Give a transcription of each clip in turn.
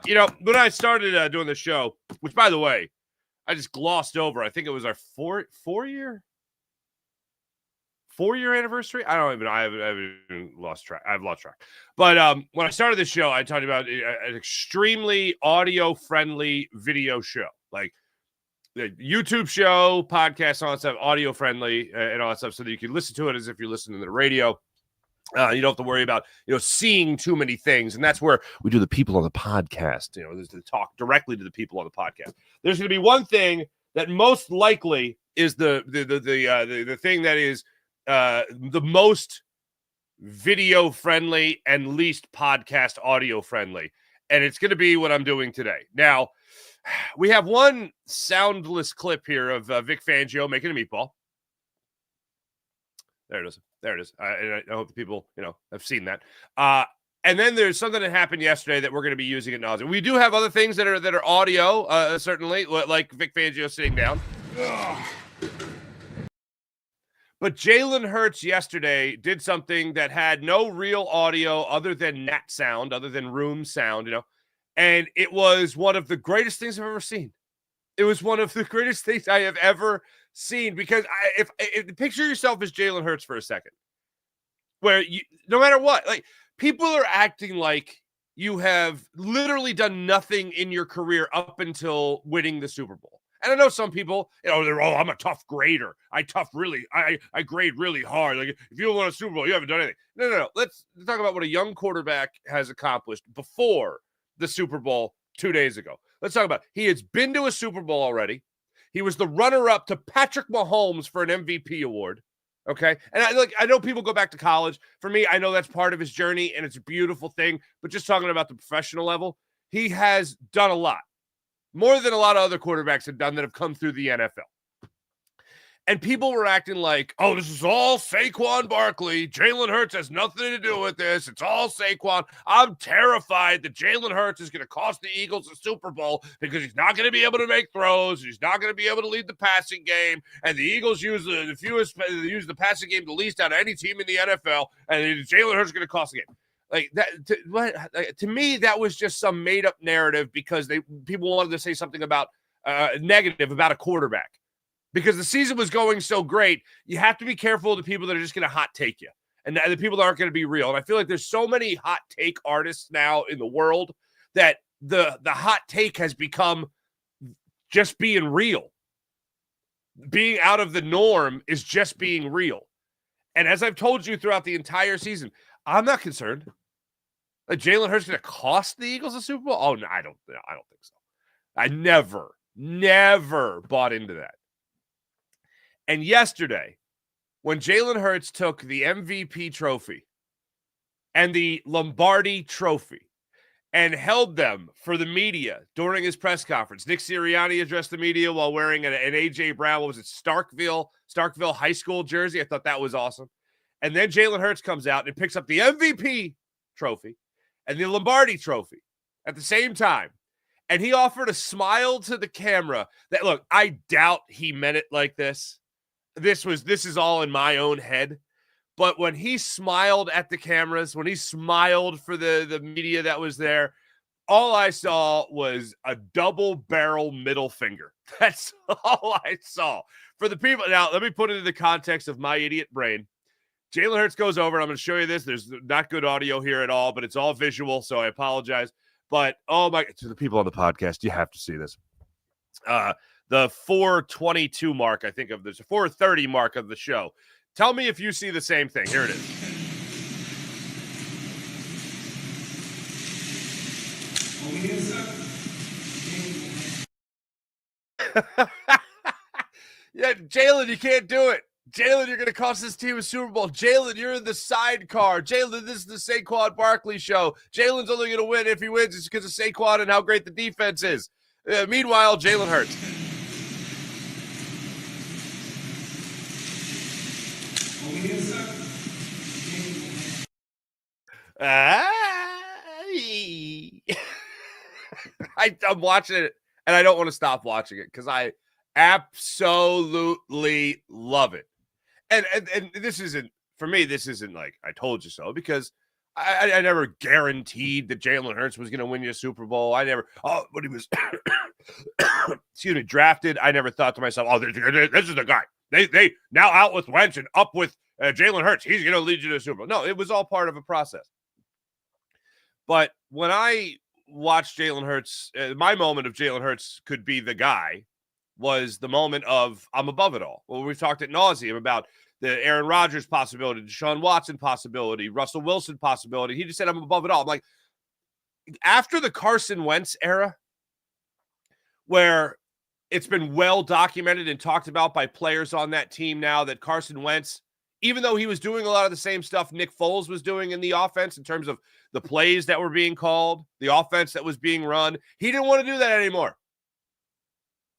You know, when I started doing the show, which, by the way, I just glossed over. I think it was our four-year anniversary. I don't even. I haven't lost track. I've lost track. But when I started the show, I talked about an extremely audio-friendly video show, like the YouTube show, podcast, all that stuff, audio-friendly and all that stuff, so that you can listen to it as if you're listening to the radio. You don't have to worry about, seeing too many things. And that's where we do the people on the podcast. There's to talk directly to the people on the podcast. There's going to be one thing that most likely is the thing that is the most video friendly and least podcast audio friendly. And it's going to be what I'm doing today. Now, we have one soundless clip here of Vic Fangio making a meatball. There it is. And I hope the people, have seen that. And then there's something that happened yesterday that we're going to be using at nauseam. We do have other things that are audio, certainly, like Vic Fangio sitting down. But Jalen Hurts yesterday did something that had no real audio other than net sound, other than room sound, and it was one of the greatest things I've ever seen. It was one of the greatest things I have ever seen, because if picture yourself as Jalen Hurts for a second, where no matter what, like, people are acting like you have literally done nothing in your career up until winning the Super Bowl. And I know some people, I'm a tough grader. I grade really hard. Like, if you don't win a Super Bowl, you haven't done anything. No. Let's talk about what a young quarterback has accomplished before the Super Bowl 2 days ago. Let's talk about he has been to a Super Bowl already. He was the runner-up to Patrick Mahomes for an MVP award. Okay. And I know people go back to college. For me, I know that's part of his journey and it's a beautiful thing. But just talking about the professional level, he has done a lot. More than a lot of other quarterbacks have done that have come through the NFL. And people were acting like, oh, this is all Saquon Barkley. Jalen Hurts has nothing to do with this. It's all Saquon. I'm terrified that Jalen Hurts is going to cost the Eagles the Super Bowl because he's not going to be able to make throws. He's not going to be able to lead the passing game. And the Eagles use the passing game the least out of any team in the NFL. And Jalen Hurts is going to cost the game. Like that, to me, that was just some made-up narrative because people wanted to say something about negative about a quarterback. Because the season was going so great, you have to be careful of the people that are just going to hot take you. And the people that aren't going to be real. And I feel like there's so many hot take artists now in the world that the hot take has become just being real. Being out of the norm is just being real. And as I've told you throughout the entire season, I'm not concerned. Like, Jalen Hurts going to cost the Eagles a Super Bowl? Oh, no, I don't think so. I never bought into that. And yesterday, when Jalen Hurts took the MVP trophy and the Lombardi trophy and held them for the media during his press conference, Nick Sirianni addressed the media while wearing an A.J. Brown, what was it, Starkville High School jersey. I thought that was awesome. And then Jalen Hurts comes out and picks up the MVP trophy and the Lombardi trophy at the same time. And he offered a smile to the camera that, look, I doubt he meant it like this. This is all in my own head. But when he smiled at the cameras, when he smiled for the media that was there, all I saw was a double barrel middle finger. That's all I saw. For the people, now let me put it in the context of my idiot brain. Jalen Hurts goes over, and I'm going to show you this. There's not good audio here at all, but it's all visual, so I apologize. But, oh my, to the people on the podcast, you have to see this. The 4:22 mark, I think, of this, 4:30 mark of the show. Tell me if you see the same thing. Here it is. Yeah, Jalen, you can't do it. Jalen, you're going to cost this team a Super Bowl. Jalen, you're in the sidecar. Jalen, this is the Saquon Barkley show. Jalen's only going to win if he wins. It's because of Saquon and how great the defense is. Meanwhile, Jalen Hurts. I'm watching it, and I don't want to stop watching it because I absolutely love it. And this isn't, for me, this isn't like I told you so, because I never guaranteed that Jalen Hurts was going to win you a Super Bowl. I never, when he was, excuse me, drafted, I never thought to myself, this is the guy. They now out with Wentz and up with Jalen Hurts. He's going to lead you to a Super Bowl. No, it was all part of a process. But when I watched Jalen Hurts, my moment of Jalen Hurts could be the guy was the moment of I'm above it all. Well, we've talked ad nauseum about the Aaron Rodgers possibility, Deshaun Watson possibility, Russell Wilson possibility. He just said, I'm above it all. I'm like, after the Carson Wentz era, where it's been well documented and talked about by players on that team now that Carson Wentz, even though he was doing a lot of the same stuff Nick Foles was doing in the offense in terms of the plays that were being called, the offense that was being run, he didn't want to do that anymore.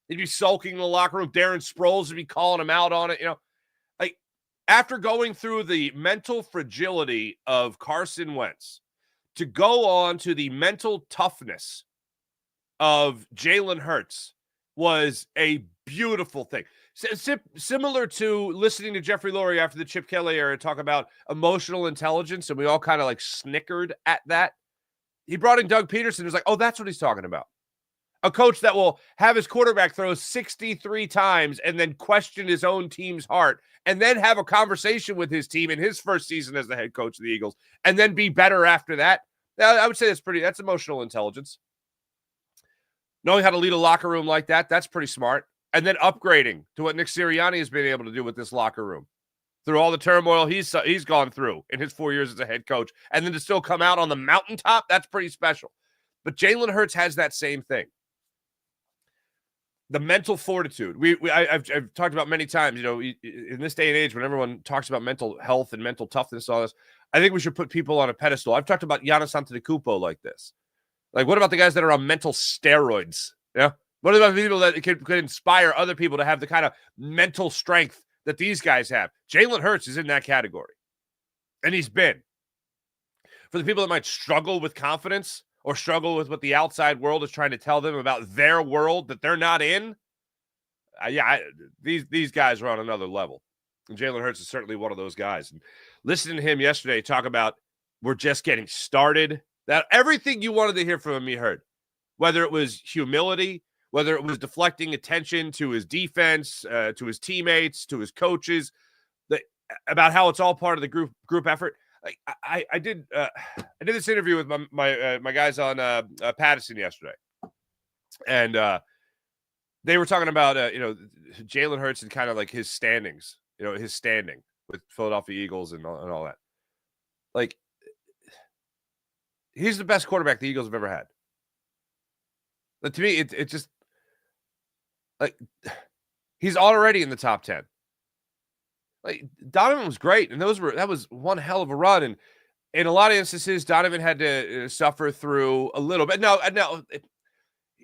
He'd be sulking in the locker room. Darren Sproles would be calling him out on it, Like, after going through the mental fragility of Carson Wentz, to go on to the mental toughness of Jalen Hurts was a beautiful thing. Similar to listening to Jeffrey Lurie after the Chip Kelly era talk about emotional intelligence, and we all kind of like snickered at that. He brought in Doug Peterson. He was like, oh, that's what he's talking about. A coach that will have his quarterback throw 63 times and then question his own team's heart and then have a conversation with his team in his first season as the head coach of the Eagles and then be better after that. I would say that's emotional intelligence. Knowing how to lead a locker room like that, that's pretty smart. And then upgrading to what Nick Sirianni has been able to do with this locker room through all the turmoil he's gone through in his 4 years as a head coach. And then to still come out on the mountaintop, that's pretty special. But Jalen Hurts has that same thing. The mental fortitude. I've talked about many times, in this day and age when everyone talks about mental health and mental toughness and all this, I think we should put people on a pedestal. I've talked about Giannis Antetokounmpo like this. Like, what about the guys that are on mental steroids? Yeah. What about people that could inspire other people to have the kind of mental strength that these guys have? Jalen Hurts is in that category. And he's been. For the people that might struggle with confidence or struggle with what the outside world is trying to tell them about their world that they're not in, these guys are on another level. And Jalen Hurts is certainly one of those guys. And listening to him yesterday talk about we're just getting started, that everything you wanted to hear from him, you heard. Whether it was humility, whether it was deflecting attention to his defense, to his teammates, to his coaches, about how it's all part of the group effort. Like I did this interview with my guys on Patterson yesterday, and they were talking about Jalen Hurts and kind of like his standings, his standing with Philadelphia Eagles and all that. Like, he's the best quarterback the Eagles have ever had. But to me, it's just like he's already in the top 10. Like, Donovan was great, and that was one hell of a run. And in a lot of instances, Donovan had to suffer through a little bit. No,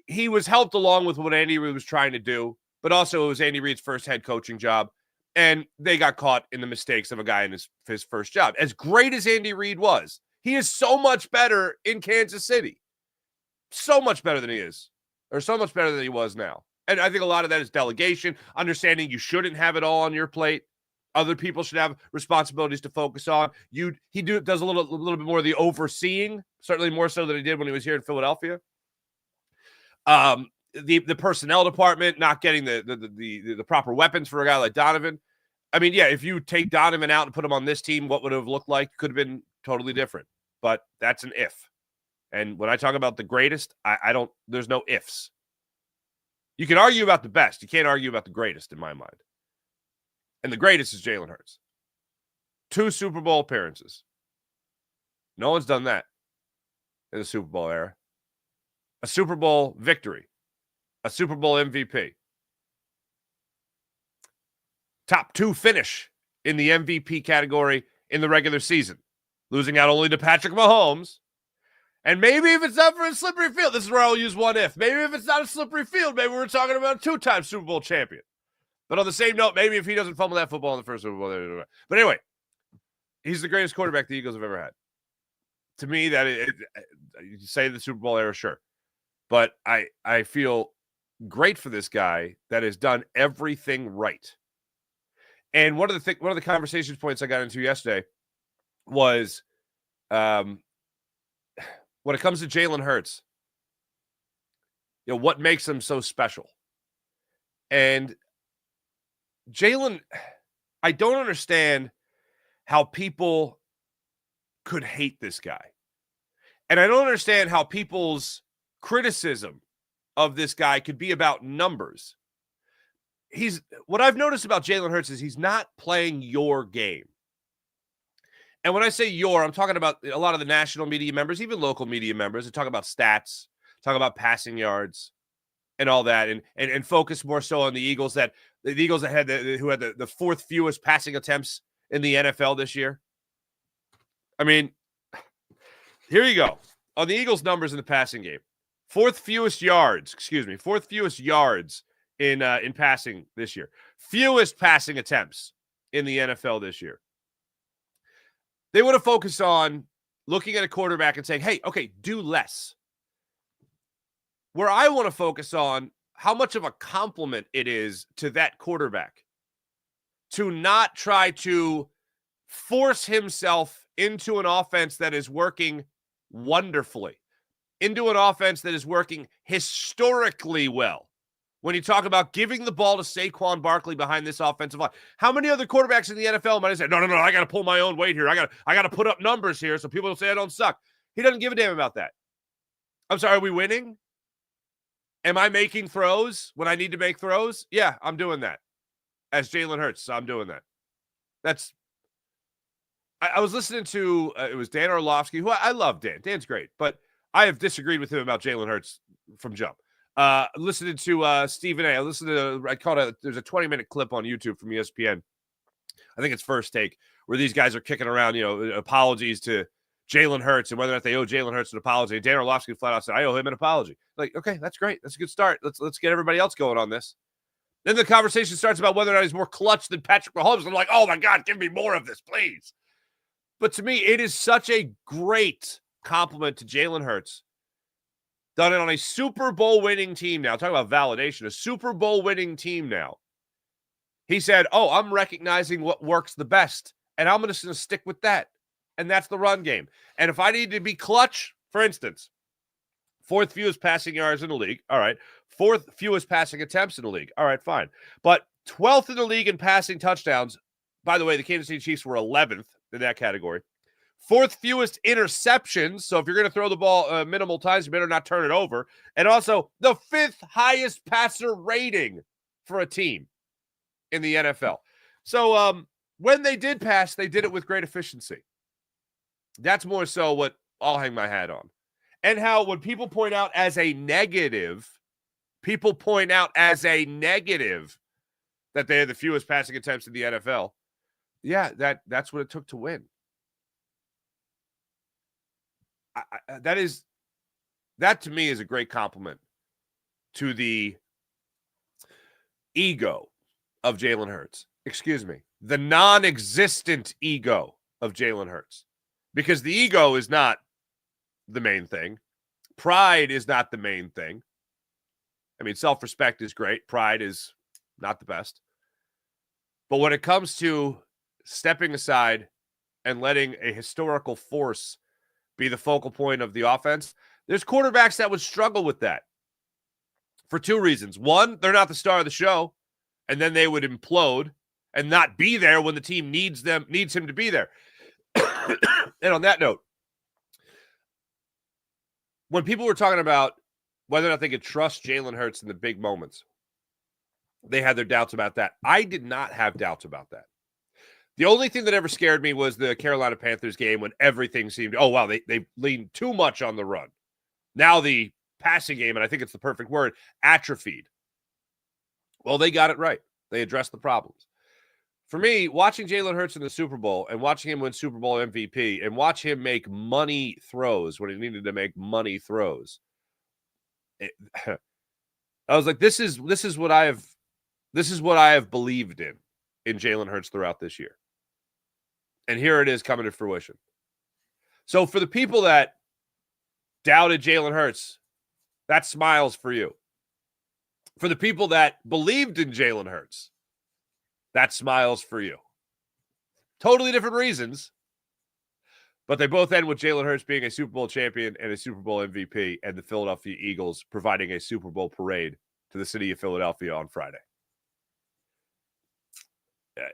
he was helped along with what Andy Reid was trying to do, but also it was Andy Reid's first head coaching job, and they got caught in the mistakes of a guy in his first job. As great as Andy Reid was, he is so much better in Kansas City. So much better than he is, or so much better than he was now. And I think a lot of that is delegation, understanding you shouldn't have it all on your plate. Other people should have responsibilities to focus on. He does a little bit more of the overseeing, certainly more so than he did when he was here in Philadelphia. The personnel department not getting the proper weapons for a guy like Donovan. I mean, yeah, if you take Donovan out and put him on this team, what would it have looked like? Could have been totally different. But that's an if. And when I talk about the greatest, there's no ifs. You can argue about the best. You can't argue about the greatest in my mind. And the greatest is Jalen Hurts. 2 Super Bowl appearances. No one's done that in the Super Bowl era. A Super Bowl victory. A Super Bowl MVP. Top 2 finish in the MVP category in the regular season. Losing out only to Patrick Mahomes. And maybe if it's not for a slippery field, this is where I'll use one if. Maybe if it's not a slippery field, maybe we're talking about a 2-time Super Bowl champion. But on the same note, maybe if he doesn't fumble that football in the first Super Bowl. But anyway, he's the greatest quarterback the Eagles have ever had. To me, you say the Super Bowl era, sure. But I feel great for this guy that has done everything right. And one of the conversation points I got into yesterday was when it comes to Jalen Hurts, what makes him so special? And Jalen, I don't understand how people could hate this guy. And I don't understand how people's criticism of this guy could be about numbers. What I've noticed about Jalen Hurts is he's not playing your game. And when I say I'm talking about a lot of the national media members, even local media members, that talk about stats, talk about passing yards and all that, and focus more so on the Eagles that had who had the fourth fewest passing attempts in the NFL this year. I mean, here you go. On the Eagles' numbers in the passing game, fourth fewest yards in passing this year. Fewest passing attempts in the NFL this year. They would have focused on looking at a quarterback and saying, hey, okay, do less. Where I want to focus on how much of a compliment it is to that quarterback to not try to force himself into an offense that is working wonderfully, into an offense that is working historically well. When you talk about giving the ball to Saquon Barkley behind this offensive line, how many other quarterbacks in the NFL might have said, no, I got to pull my own weight here. I got to put up numbers here so people don't say I don't suck. He doesn't give a damn about that. I'm sorry, are we winning? Am I making throws when I need to make throws? Yeah, I'm doing that. As Jalen Hurts, I'm doing that. I was listening to, it was Dan Orlovsky, who I love Dan. Dan's great, but I have disagreed with him about Jalen Hurts from jump. Listening to Stephen A. There's a 20-minute clip on YouTube from ESPN. I think it's First Take, where these guys are kicking around, apologies to Jalen Hurts and whether or not they owe Jalen Hurts an apology. Dan Orlovsky flat out said, I owe him an apology. Like, okay, that's great. That's a good start. Let's get everybody else going on this. Then the conversation starts about whether or not he's more clutch than Patrick Mahomes. I'm like, oh my God, give me more of this, please. But to me, it is such a great compliment to Jalen Hurts. Done it on a Super Bowl winning team now. Talk about validation. A Super Bowl winning team now. He said, I'm recognizing what works the best, and I'm just going to stick with that. And that's the run game. And if I need to be clutch, for instance, fourth fewest passing yards in the league. All right. Fourth fewest passing attempts in the league. All right, fine. But 12th in the league in passing touchdowns. By the way, the Kansas City Chiefs were 11th in that category. Fourth fewest interceptions. So if you're going to throw the ball minimal times, you better not turn it over. And also the fifth highest passer rating for a team in the NFL. So when they did pass, they did it with great efficiency. That's more so what I'll hang my hat on. And how when people point out as a negative that they had the fewest passing attempts in the NFL. Yeah, that's what it took to win. That to me is a great compliment to the ego of Jalen Hurts. Excuse me, the non-existent ego of Jalen Hurts. Because the ego is not the main thing. Pride is not the main thing. I mean, self-respect is great. Pride is not the best. But when it comes to stepping aside and letting a historical force be the focal point of the offense, there's quarterbacks that would struggle with that for two reasons. One, they're not the star of the show, and then they would implode and not be there when the team needs him to be there. And on that note, when people were talking about whether or not they could trust Jalen Hurts in the big moments, they had their doubts about that. I did not have doubts about that. The only thing that ever scared me was the Carolina Panthers game when everything seemed, they leaned too much on the run. Now the passing game, and I think it's the perfect word, atrophied. Well, they got it right. They addressed the problems. For me, watching Jalen Hurts in the Super Bowl and watching him win Super Bowl MVP and watch him make money throws when he needed to make money throws, I was like, this is what I have believed in Jalen Hurts throughout this year. And here it is coming to fruition. So for the people that doubted Jalen Hurts, that smiles for you. For the people that believed in Jalen Hurts, that smiles for you. Totally different reasons, But they both end with Jalen Hurts being a Super Bowl champion and a Super Bowl MVP, and the Philadelphia Eagles providing a Super Bowl parade to the city of Philadelphia on Friday.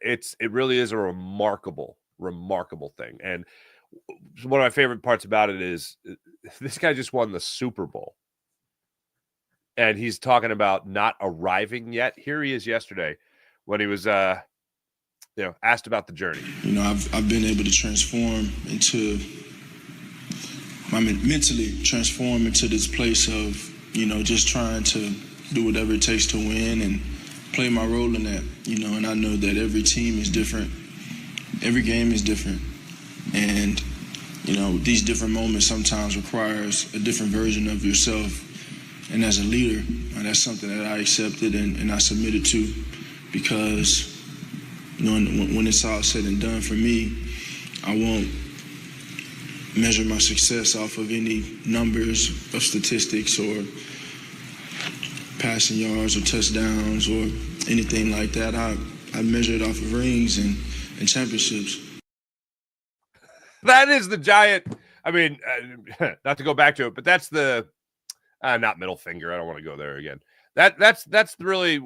It really is a remarkable thing. And one of my favorite parts about it is this guy just won the Super Bowl. And he's talking about not arriving yet. Here he is yesterday when he was asked about the journey. I've been able to transform into mentally transform into this place of, just trying to do whatever it takes to win and play my role in that, and I know that every team is different. Every game is different. And, these different moments sometimes requires a different version of yourself. And as a leader, that's something that I accepted and I submitted to because, when it's all said and done for me, I won't measure my success off of any numbers of statistics or passing yards or touchdowns or anything like that. I measure it off of rings and championships. That is the giant, not to go back to it, but that's the, not middle finger. I don't want to go there again. That's really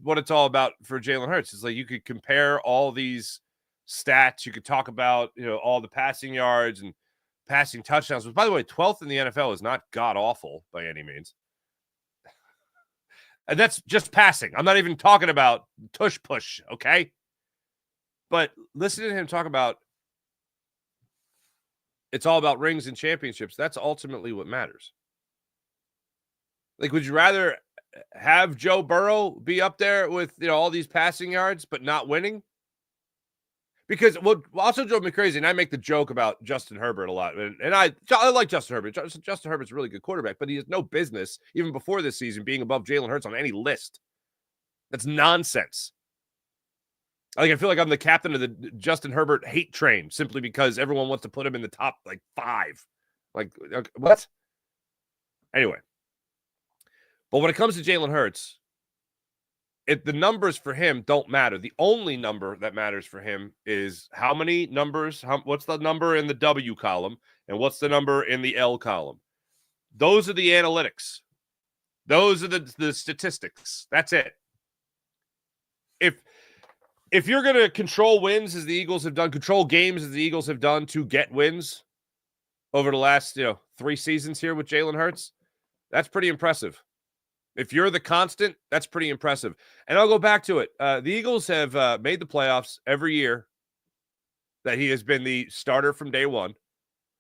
what it's all about for Jalen Hurts. It's like you could compare all these stats. You could talk about, all the passing yards and passing touchdowns. But by the way, 12th in the NFL is not god awful by any means. And that's just passing. I'm not even talking about tush push, okay? But listen to him talk about it's all about rings and championships. That's ultimately what matters. Like, would you rather have Joe Burrow be up there with, all these passing yards but not winning? Because what also drove me crazy, and I make the joke about Justin Herbert a lot, and I like Justin Herbert. Justin Herbert's a really good quarterback, but he has no business, even before this season, being above Jalen Hurts on any list. That's nonsense. I feel like I'm the captain of the Justin Herbert hate train simply because everyone wants to put him in the top, 5. What? Anyway. But when it comes to Jalen Hurts, the numbers for him don't matter. The only number that matters for him is how many numbers, what's the number in the W column, and what's the number in the L column. Those are the analytics. Those are the statistics. That's it. If you're going to control wins as the Eagles have done, control games as the Eagles have done to get wins over the last 3 seasons here with Jalen Hurts, that's pretty impressive. If you're the constant, that's pretty impressive. And I'll go back to it. The Eagles have made the playoffs every year that he has been the starter from day one.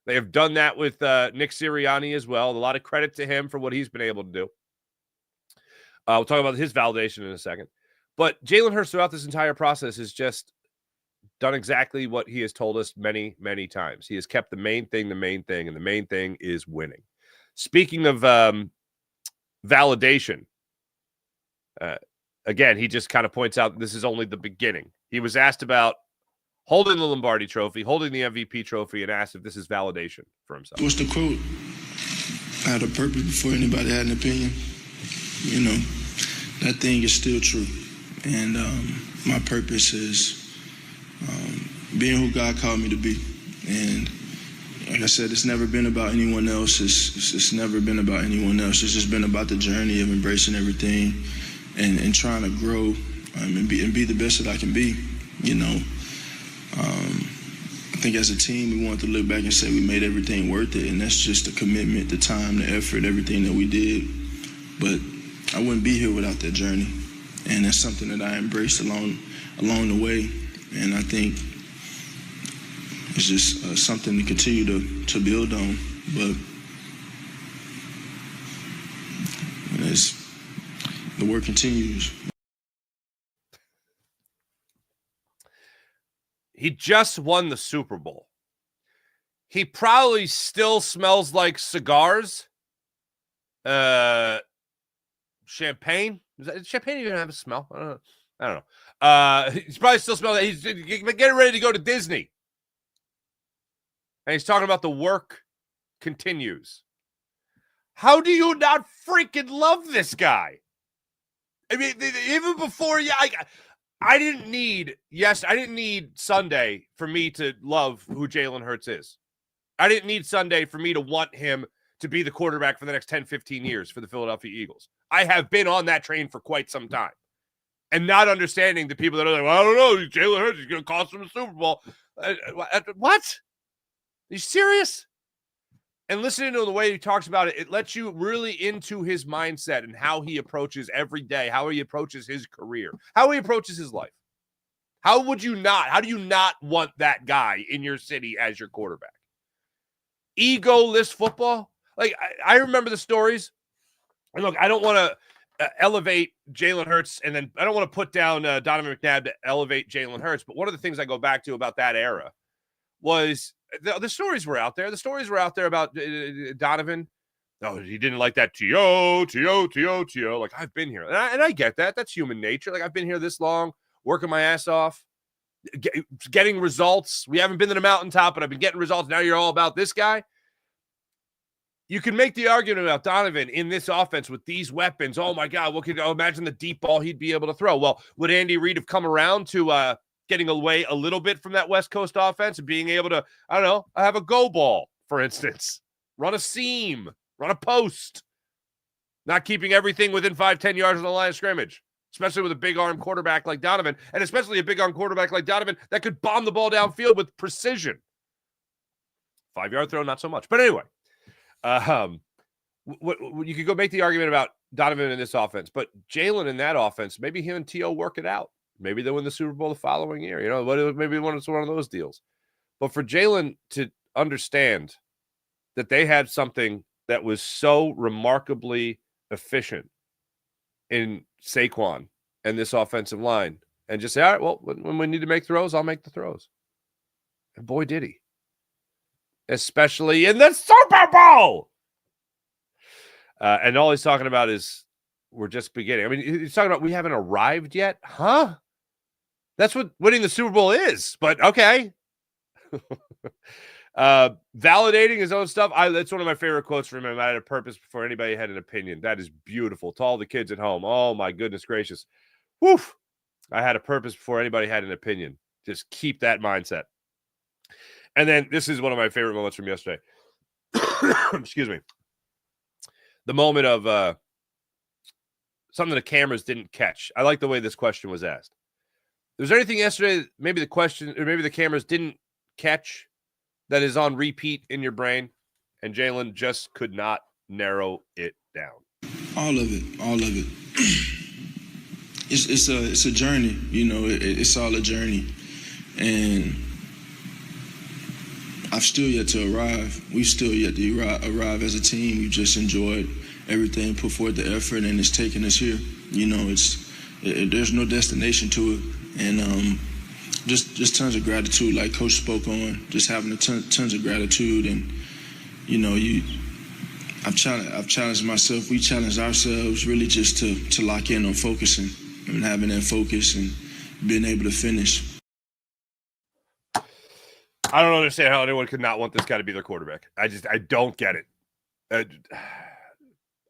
They have done that with Nick Sirianni as well. A lot of credit to him for what he's been able to do. We'll talk about his validation in a second. But Jalen Hurts throughout this entire process has just done exactly what he has told us many, many times. He has kept the main thing, and the main thing is winning. Speaking of validation, again, he just kind of points out this is only the beginning. He was asked about holding the Lombardi trophy, holding the MVP trophy, and asked if this is validation for himself. What's the quote? I had a purpose before anybody had an opinion. That thing is still true. And my purpose is being who God called me to be. And like I said, it's never been about anyone else. It's never been about anyone else. It's just been about the journey of embracing everything and trying to grow and be the best that I can be. I think as a team, we want to look back and say we made everything worth it, and that's just the commitment, the time, the effort, everything that we did. But I wouldn't be here without that journey, and that's something that I embraced along the way, and I think it's just something to continue to build on. But the work continues. He just won the Super Bowl. He probably still smells like cigars. Champagne? Does champagne even have a smell? I don't know. He's probably still smelling that. He's getting ready to go to Disney. And he's talking about the work continues. How do you not freaking love this guy? I mean, even before, I didn't need Sunday for me to love who Jalen Hurts is. I didn't need Sunday for me to want him to be the quarterback for the next 10, 15 years for the Philadelphia Eagles. I have been on that train for quite some time. And not understanding the people that are like, well, I don't know, Jalen Hurts is going to cost him the Super Bowl. What? Are you serious? And listening to the way he talks about it, it lets you really into his mindset and how he approaches every day, how he approaches his career, how he approaches his life. How do you not want that guy in your city as your quarterback? Egoless football? Like, I remember the stories. And look, I don't want to elevate Jalen Hurts, and then I don't want to put down Donovan McNabb to elevate Jalen Hurts. But one of the things I go back to about that era was the stories were out there. The stories were out there about Donovan. No, he didn't like that T.O. Like, I've been here. And I get that. That's human nature. Like, I've been here this long, working my ass off, getting results. We haven't been to the mountaintop, but I've been getting results. Now you're all about this guy. You can make the argument about Donovan in this offense with these weapons. Oh, my God, imagine the deep ball he'd be able to throw. Well, would Andy Reid have come around to getting away a little bit from that West Coast offense and being able to, I don't know, have a go ball, for instance, run a seam, run a post, not keeping everything within 5-10 yards of the line of scrimmage, especially with a big arm quarterback like Donovan, and especially a big arm quarterback like Donovan that could bomb the ball downfield with precision. 5-yard throw, not so much. But anyway, you could go make the argument about Donovan in this offense, but Jalen in that offense, maybe him and T.O. work it out. Maybe they win the Super Bowl the following year. You know, maybe it's one of those deals. But for Jalen to understand that they had something that was so remarkably efficient in Saquon and this offensive line, and just say, all right, well, when we need to make throws, I'll make the throws. And boy, did he. Especially in the Super Bowl. And all he's talking about is we're just beginning. I mean, he's talking about we haven't arrived yet. Huh? That's what winning the Super Bowl is. But okay. Validating his own stuff. That's one of my favorite quotes from him. I had a purpose before anybody had an opinion. That is beautiful. To all the kids at home. Oh, my goodness gracious. Woof. I had a purpose before anybody had an opinion. Just keep that mindset. And then this is one of my favorite moments from yesterday. Excuse me. The moment of something the cameras didn't catch. I like the way this question was asked. Was there anything yesterday, maybe the question, or maybe the cameras didn't catch that is on repeat in your brain? And Jalen just could not narrow it down. All of it. It's a journey, you know. It's all a journey, and I've still yet to arrive. We've still yet to arrive as a team. We've just enjoyed everything, put forth the effort, and it's taken us here. You know, there's no destination to it, and just tons of gratitude, like Coach spoke on. Just having tons of gratitude, and you know, I've challenged myself. We challenged ourselves, really, just to lock in on focusing and having that focus and being able to finish. I don't understand how anyone could not want this guy to be their quarterback. I don't get it.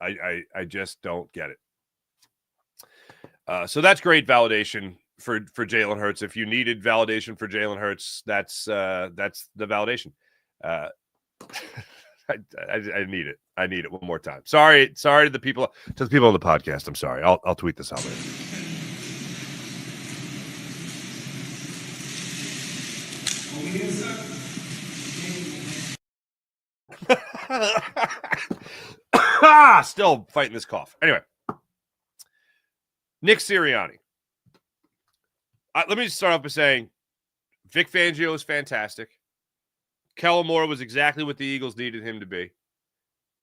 I just don't get it. So that's great validation for Jalen Hurts. If you needed validation for Jalen Hurts, that's the validation. I need it. I need it one more time. Sorry to the people on the podcast. I'm sorry. I'll tweet this out later. Still fighting this cough. Anyway, Nick Sirianni. Let me just start off by saying Vic Fangio is fantastic. Kellen Moore was exactly what the Eagles needed him to be.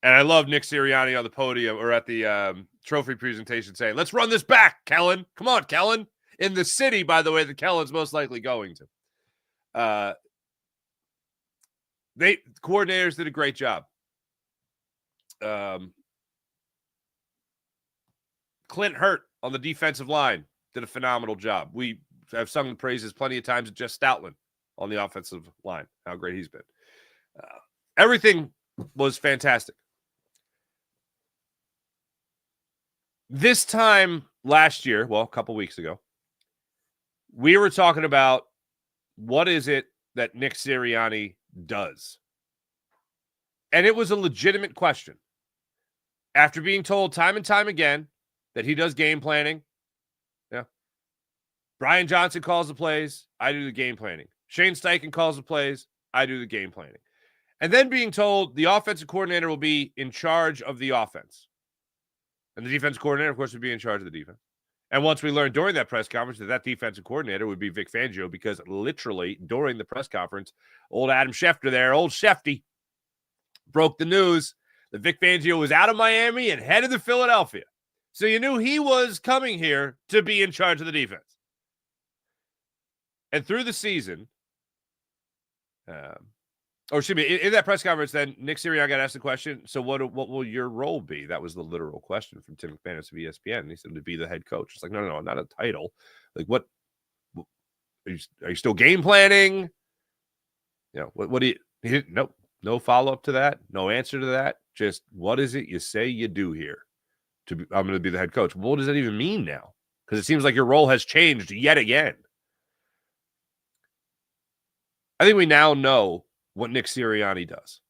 And I love Nick Sirianni on the podium or at the trophy presentation saying, let's run this back, Kellen. Come on, Kellen. In the city, by the way, that Kellen's most likely going to. Coordinators did a great job. Clint Hurt on the defensive line did a phenomenal job. We have sung the praises plenty of times of Jeff Stoutland on the offensive line, how great he's been. Everything was fantastic. This time last year, well, a couple weeks ago, we were talking about what is it that Nick Sirianni does. And it was a legitimate question. After being told time and time again that he does game planning, Brian Johnson calls the plays, I do the game planning. Shane Steichen calls the plays, I do the game planning. And then being told the offensive coordinator will be in charge of the offense. And the defensive coordinator, of course, would be in charge of the defense. And once we learned during that press conference that defensive coordinator would be Vic Fangio, because literally during the press conference, old Adam Schefter there, old Shefty, broke the news that Vic Fangio was out of Miami and headed to Philadelphia. So you knew he was coming here to be in charge of the defense. And through the season, in that press conference, then Nick Sirianni got asked the question, so what will your role be? That was the literal question from Tim McManus of ESPN. And he said to be the head coach. It's like, no, not a title. Like, what are you still game planning? What do you, he didn't, nope, no follow-up to that, no answer to that. Just what is it you say you do here? I'm going to be the head coach. Well, what does that even mean now? Because it seems like your role has changed yet again. I think we now know what Nick Sirianni does.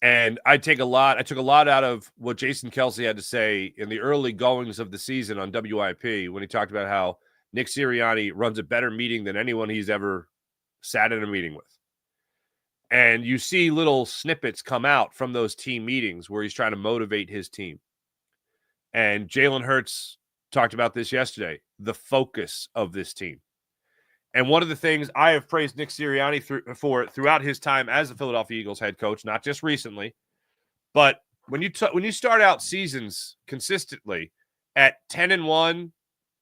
And I took a lot out of what Jason Kelsey had to say in the early goings of the season on WIP when he talked about how Nick Sirianni runs a better meeting than anyone he's ever sat in a meeting with. And you see little snippets come out from those team meetings where he's trying to motivate his team. And Jalen Hurts talked about this yesterday, the focus of this team. And one of the things I have praised Nick Sirianni for throughout his time as the Philadelphia Eagles head coach, not just recently, but when you start out seasons consistently at 10-1,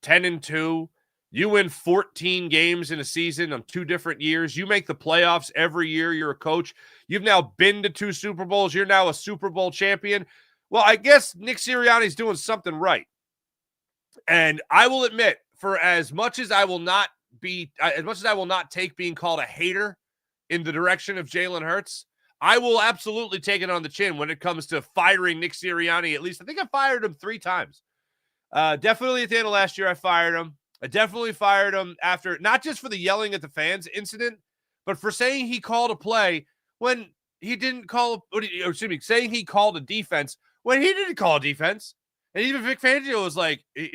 10-2, you win 14 games in a season on 2 different years. You make the playoffs every year. You're a coach. You've now been to 2 Super Bowls. You're now a Super Bowl champion. Well, I guess Nick Sirianni's doing something right. And I will admit, for as much as I will not take being called a hater in the direction of Jalen Hurts, I will absolutely take it on the chin when it comes to firing Nick Sirianni. At least I think I fired him 3 times. Definitely at the end of last year, I fired him. I definitely fired him after, not just for the yelling at the fans incident, but for saying he called a play when he didn't call, saying he called a defense when he didn't call a defense. And even Vic Fangio was like, he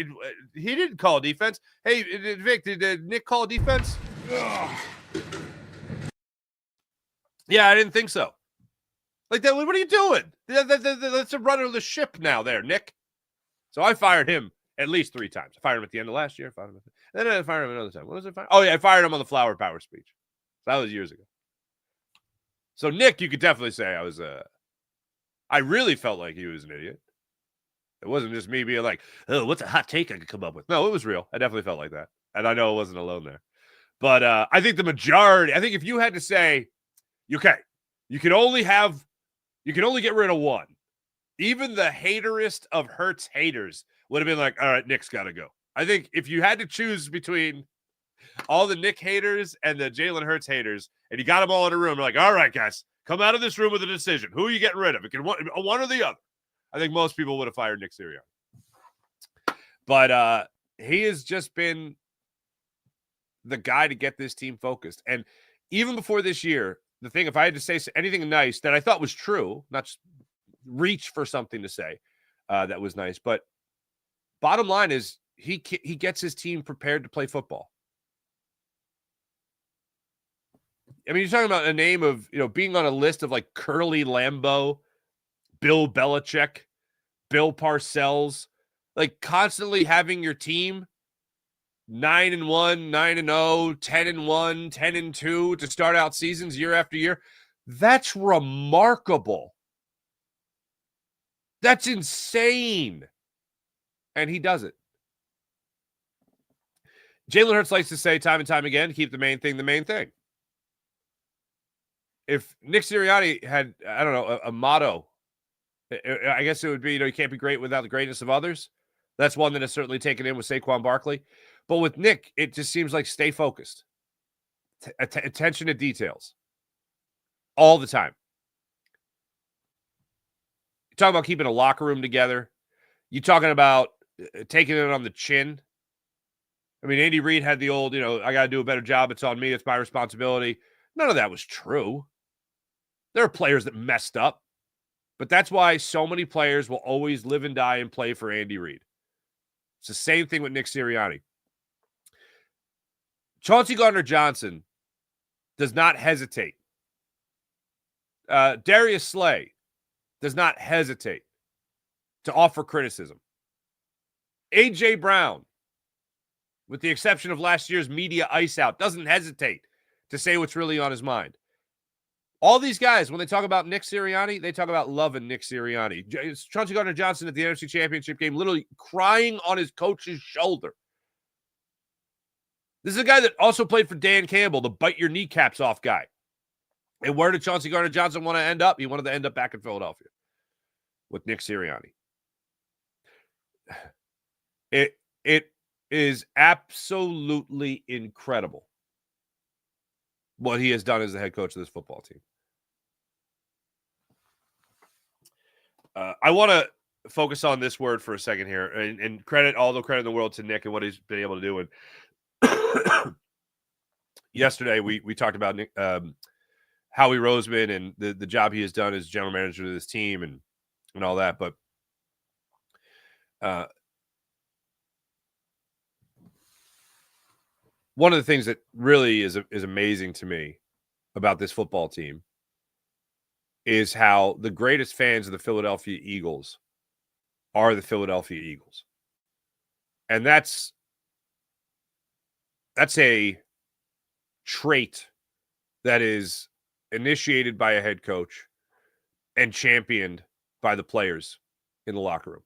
didn't call a defense. Hey, Vic, did Nick call a defense? Ugh. Yeah, I didn't think so. Like that, what are you doing? That's a runner of the ship now there, Nick. So I fired him at least 3 times. I fired him at the end of last year. Then I fired him another time. What was it? Oh, yeah, I fired him on the Flower Power speech. That was years ago. So Nick, you could definitely say I really felt like he was an idiot. It wasn't just me being like, oh, what's a hot take I could come up with? No, it was real. I definitely felt like that. And I know I wasn't alone there. But I think the majority, I think if you had to say, okay, you can only get rid of one. Even the haterist of Hurts haters would have been like, all right, Nick's got to go. I think if you had to choose between all the Nick haters and the Jalen Hurts haters, and you got them all in a room, like, all right, guys, come out of this room with a decision. Who are you getting rid of? It can one or the other. I think most people would have fired Nick Sirianni. But he has just been the guy to get this team focused. And even before this year, the thing, if I had to say anything nice that I thought was true, not just reach for something to say that was nice, but bottom line is he gets his team prepared to play football. I mean, you're talking about a name of, being on a list of like Curly Lambeau, Bill Belichick, Bill Parcells, like constantly having your team 9-1, 9-0, 10-1, 10-2 to start out seasons year after year. That's remarkable. That's insane. And he does it. Jalen Hurts likes to say time and time again, keep the main thing the main thing. If Nick Sirianni had, I don't know, a motto, I guess it would be, you can't be great without the greatness of others. That's one that is certainly taken in with Saquon Barkley. But with Nick, it just seems like stay focused. Attention to details. All the time. You talk about keeping a locker room together. You talking about taking it on the chin. I mean, Andy Reid had the old, I got to do a better job. It's on me. It's my responsibility. None of that was true. There are players that messed up, but that's why so many players will always live and die and play for Andy Reid. It's the same thing with Nick Sirianni. Chauncey Gardner-Johnson does not hesitate. Darius Slay does not hesitate to offer criticism. A.J. Brown, with the exception of last year's media ice out, doesn't hesitate to say what's really on his mind. All these guys, when they talk about Nick Sirianni, they talk about loving Nick Sirianni. Chauncey Gardner-Johnson at the NFC Championship game, literally crying on his coach's shoulder. This is a guy that also played for Dan Campbell, the bite your kneecaps off guy. And where did Chauncey Gardner-Johnson want to end up? He wanted to end up back in Philadelphia with Nick Sirianni. It is absolutely incredible what he has done as the head coach of this football team. I want to focus on this word for a second here and credit all the credit in the world to Nick and what he's been able to do. And yesterday we talked about Nick, Howie Roseman and the job he has done as general manager of this team and all that. But one of the things that really is amazing to me about this football team is how the greatest fans of the Philadelphia Eagles are the Philadelphia Eagles. And that's a trait that is initiated by a head coach and championed by the players in the locker room.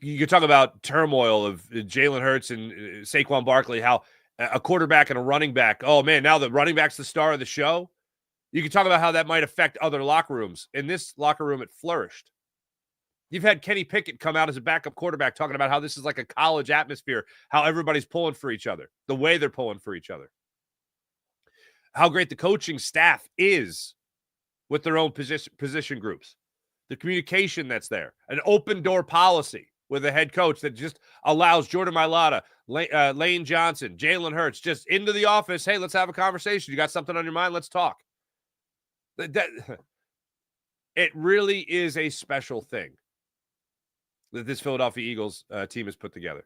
You could talk about turmoil of Jalen Hurts and Saquon Barkley, how a quarterback and a running back, oh man, now the running back's the star of the show. You can talk about how that might affect other locker rooms. In this locker room, it flourished. You've had Kenny Pickett come out as a backup quarterback talking about how this is like a college atmosphere, how everybody's pulling for each other, the way they're pulling for each other. How great the coaching staff is with their own position groups. The communication that's there. An open door policy with a head coach that just allows Jordan Mailata, Lane Johnson, Jalen Hurts just into the office. Hey, let's have a conversation. You got something on your mind? Let's talk. It really is a special thing that this Philadelphia Eagles team has put together.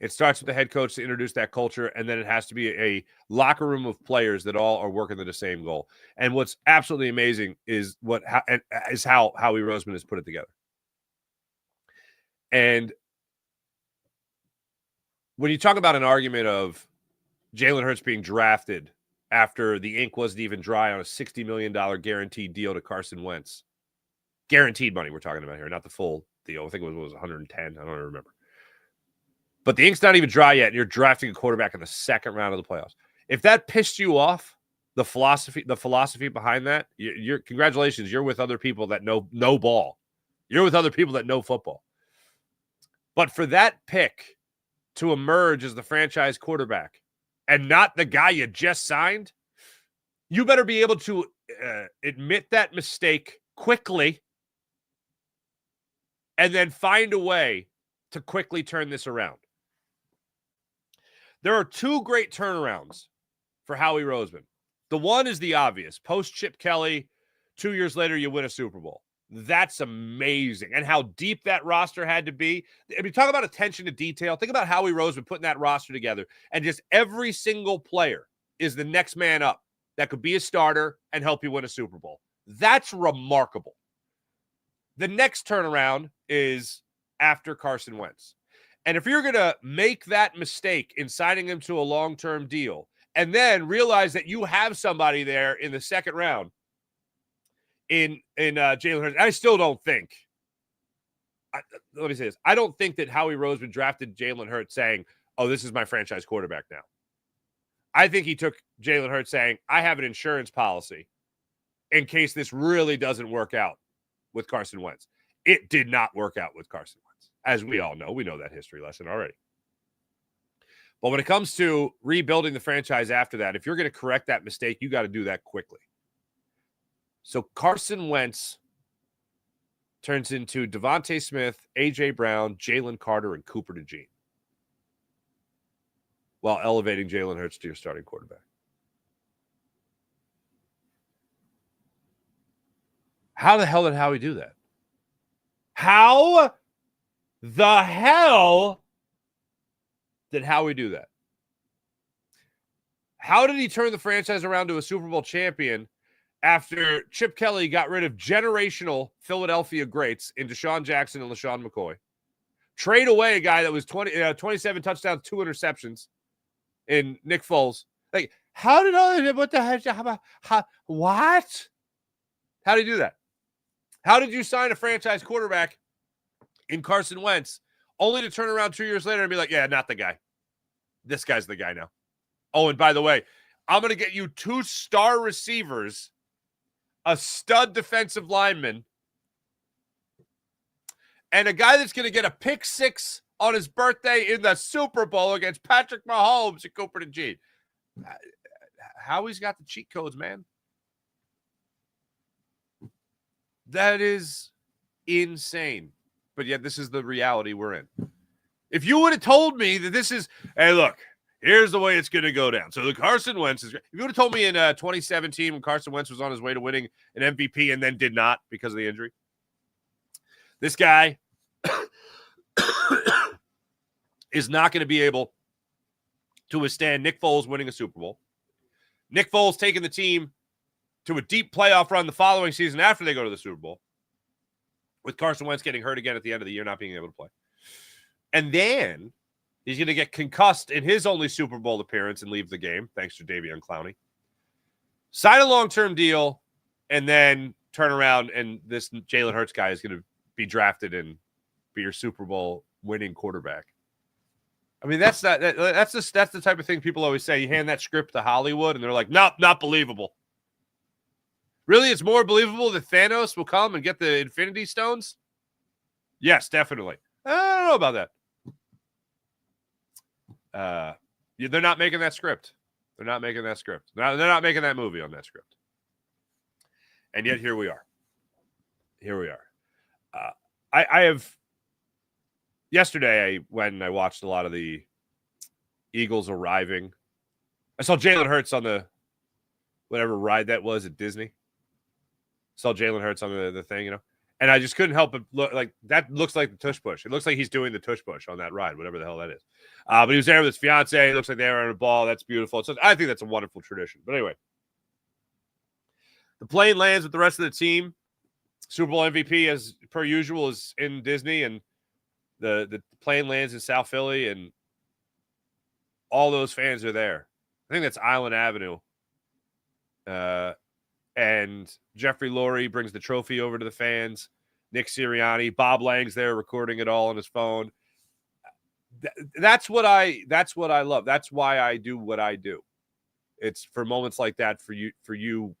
It starts with the head coach to introduce that culture, and then it has to be a locker room of players that all are working to the same goal. And what's absolutely amazing is how Howie Roseman has put it together. And when you talk about an argument of Jalen Hurts being drafted after the ink wasn't even dry on a $60 million guaranteed deal to Carson Wentz, guaranteed money we're talking about here, not the full deal. I think it was 110. I don't remember. But the ink's not even dry yet, and you're drafting a quarterback in the second round of the playoffs. If that pissed you off, the philosophy behind that, you're congratulations. You're with other people that know ball. You're with other people that know football. But for that pick to emerge as the franchise quarterback and not the guy you just signed, you better be able to admit that mistake quickly and then find a way to quickly turn this around. There are two great turnarounds for Howie Roseman. The one is the obvious. Post Chip Kelly, 2 years later, you win a Super Bowl. That's amazing. And how deep that roster had to be. I mean, talk about attention to detail. Think about Howie Roseman putting that roster together. And just every single player is the next man up that could be a starter and help you win a Super Bowl. That's remarkable. The next turnaround is after Carson Wentz. And if you're going to make that mistake in signing him to a long-term deal and then realize that you have somebody there in the second round in Jalen Hurts, I still don't think let me say this. I don't think that Howie Roseman drafted Jalen Hurts saying, oh, this is my franchise quarterback now. I think he took Jalen Hurts saying, I have an insurance policy in case this really doesn't work out with Carson Wentz. It did not work out with Carson Wentz. As we all know, we know that history lesson already. But when it comes to rebuilding the franchise after that, if you're going to correct that mistake, you got to do that quickly. So Carson Wentz turns into Devontae Smith, A.J. Brown, Jalen Carter, and Cooper DeJean while elevating Jalen Hurts to your starting quarterback. How the hell did Howie do that? How the hell did Howie do that? How did he turn the franchise around to a Super Bowl champion after Chip Kelly got rid of generational Philadelphia greats in Deshaun Jackson and LaShawn McCoy? Trade away a guy that was 27 touchdowns, 2 interceptions in Nick Foles. Like, how did what the heck? What? How did you do that? How did you sign a franchise quarterback in Carson Wentz only to turn around 2 years later and be like, yeah, not the guy. This guy's the guy now. Oh, and by the way, I'm going to get you 2 star receivers, a stud defensive lineman, and a guy that's going to get a pick 6 on his birthday in the Super Bowl against Patrick Mahomes at Cooper G. Howie's got the cheat codes, man. That is insane. But yet this is the reality we're in. If you would have told me that this is, hey, look, here's the way it's going to go down. So the Carson Wentz is great. If you would have told me in 2017 when Carson Wentz was on his way to winning an MVP and then did not because of the injury, this guy is not going to be able to withstand Nick Foles winning a Super Bowl. Nick Foles taking the team to a deep playoff run the following season after they go to the Super Bowl, with Carson Wentz getting hurt again at the end of the year, not being able to play. And then he's going to get concussed in his only Super Bowl appearance and leave the game, thanks to Davion Clowney. Sign a long-term deal, and then turn around, and this Jalen Hurts guy is going to be drafted and be your Super Bowl winning quarterback. I mean, that's the type of thing people always say. You hand that script to Hollywood, and they're like, nope, not believable. Really, it's more believable that Thanos will come and get the Infinity Stones? Yes, definitely. I don't know about that. They're not making that script. They're not making that script. They're not making that movie on that script. And yet, here we are. Here we are. I have... Yesterday, when I watched a lot of the Eagles arriving, I saw Jalen Hurts on the whatever ride that was at Disney. Saw Jalen Hurts on the thing, and I just couldn't help but look like that. Looks like the tush push. It looks like he's doing the tush push on that ride, whatever the hell that is. But he was there with his fiance. It looks like they were on a ball. That's beautiful. So I think that's a wonderful tradition. But anyway, the plane lands with the rest of the team. Super Bowl MVP, as per usual, is in Disney, and the plane lands in South Philly, and all those fans are there. I think that's Island Avenue. And Jeffrey Lurie brings the trophy over to the fans. Nick Sirianni, Bob Lang's there recording it all on his phone. That's what I love. That's why I do what I do. It's for moments like that for you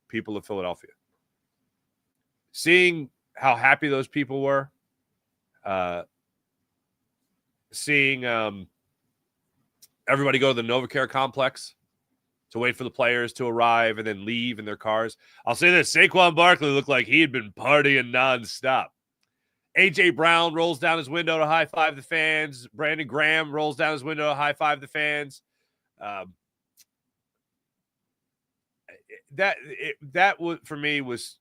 people of Philadelphia. Seeing how happy those people were, seeing everybody go to the NovaCare complex to wait for the players to arrive and then leave in their cars. I'll say this, Saquon Barkley looked like he had been partying nonstop. A.J. Brown rolls down his window to high-five the fans. Brandon Graham rolls down his window to high-five the fans. That was, for me, was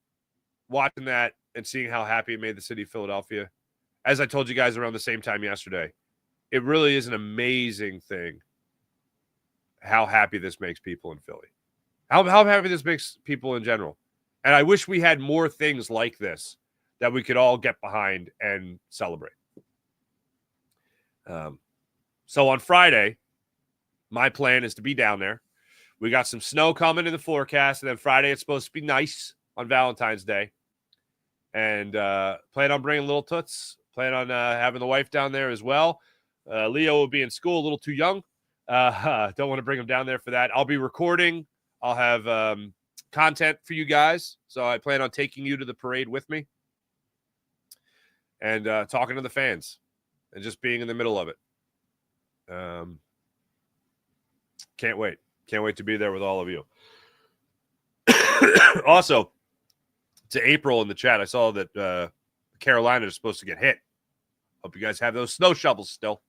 watching that and seeing how happy it made the city of Philadelphia. As I told you guys around the same time yesterday, it really is an amazing thing how happy this makes people in Philly. How happy this makes people in general. And I wish we had more things like this that we could all get behind and celebrate. So on Friday, my plan is to be down there. We got some snow coming in the forecast, and then Friday it's supposed to be nice on Valentine's Day. And plan on bringing little toots. Plan on having the wife down there as well. Leo will be in school, a little too young. Don't want to bring him down there for that. I'll be recording. I'll have content for you guys. So I plan on taking you to the parade with me and talking to the fans and just being in the middle of it. Can't wait. Can't wait to be there with all of you. Also, to April in the chat, I saw that Carolina is supposed to get hit. Hope you guys have those snow shovels still.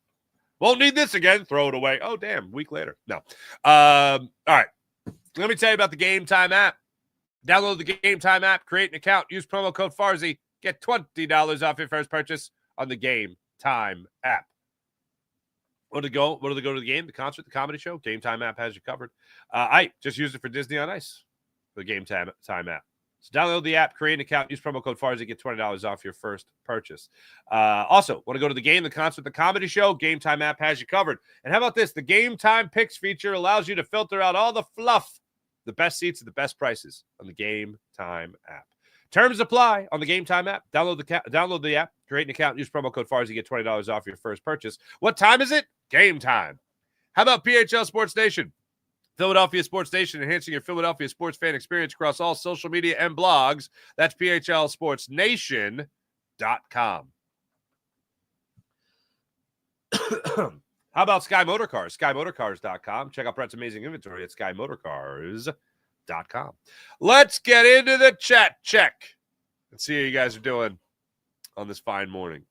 Won't need this again. Throw it away. Oh, damn. Week later. No. All right. Let me tell you about the Game Time app. Download the Game Time app, create an account, use promo code Farzy, get $20 off your first purchase on the Game Time app. Where to go to the game, the concert, the comedy show? Game Time app has you covered. I just used it for Disney on Ice, the Game Time app. So download the app, create an account, use promo code Farzy, get $20 off your first purchase. Also, want to go to the game, the concert, the comedy show? Game Time app has you covered. And how about this? The Game Time Picks feature allows you to filter out all the fluff, the best seats at the best prices on the Game Time app. Terms apply on the Game Time app. Download the app, create an account, use promo code Farzy, get $20 off your first purchase. What time is it? Game time. How about PHL Sports Nation? Philadelphia Sports Nation, enhancing your Philadelphia sports fan experience across all social media and blogs. That's PHLSportsNation.com. How about Sky Motorcars? SkyMotorcars.com. Check out Brett's amazing inventory at SkyMotorcars.com. Let's get into the chat check. Let's see how you guys are doing on this fine morning.